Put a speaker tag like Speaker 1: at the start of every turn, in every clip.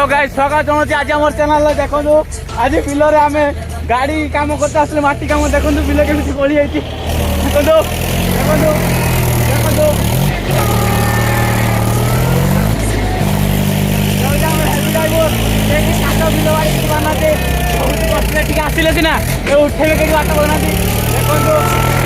Speaker 1: hello guys स्वागत जनाऊँ आज आम चैनल देखो आज बिल आम गाड़ी कम करते आसले माटी कम देखो बिल के गली देखो देखो देखो आसिले सीना उठे कहीं बात करना देखो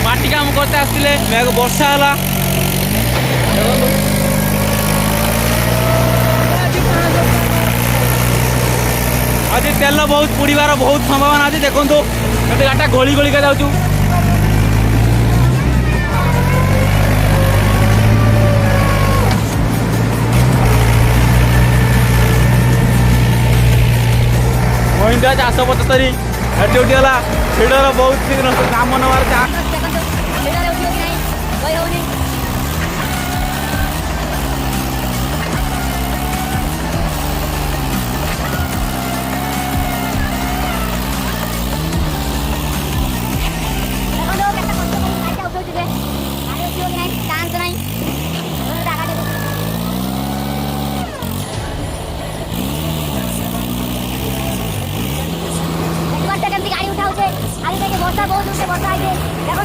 Speaker 1: माटी काम करते आसले मेघ वर्षा है आज तेल बहुत पुड़ार बहुत संभावना अच्छी देखो गाटा गली गली का जाऊँ महिंद्रा 475 हेटी उठीगला भिडर बहुत शीघ्र काम नवार चाह वर्षा बहुत वर्षा आई देखो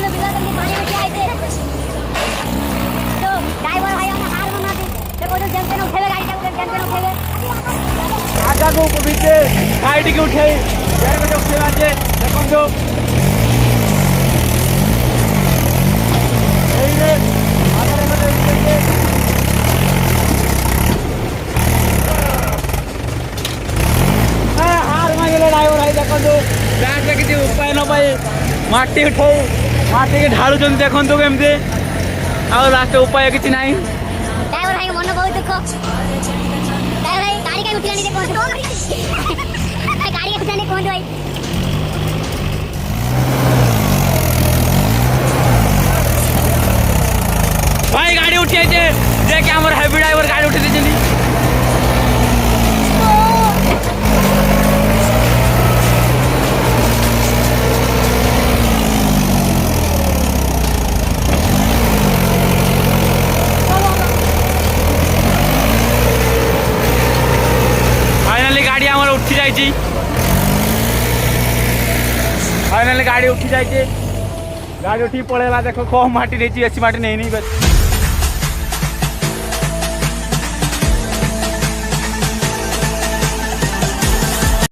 Speaker 1: पानी में तो ड्राइवर भाई हार मना देखो जंक्शन उठेगा गाड़ी जंक्शन उठेगा आगा को पीछे गाड़ी के उठे यार को उठेगा जे देखो जो यही रे आगे में हार मांगले ड्राइवर भाई देखो जो बैठ के किसी उपाय न पाए माटी उठाऊ माटी के ढालू देखो केमती आ लास्ट उपाय किसी ना
Speaker 2: ड्राइवर भाई मन बहुत दुख ड्राइवर भाई गाड़ी का उठियानी देखो गाड़ी के उठियानी कौन भाई
Speaker 1: भाई गाड़ी उठी आइए जे कि हमर हेवी ड्राइवर गाड़ी उठी देछनी उठी जाइए फाइनाली गाड़ी उठी जाइए गाड़ी उठी पड़ेगा देखो कम माटी नहीं बेसी माटी नहीं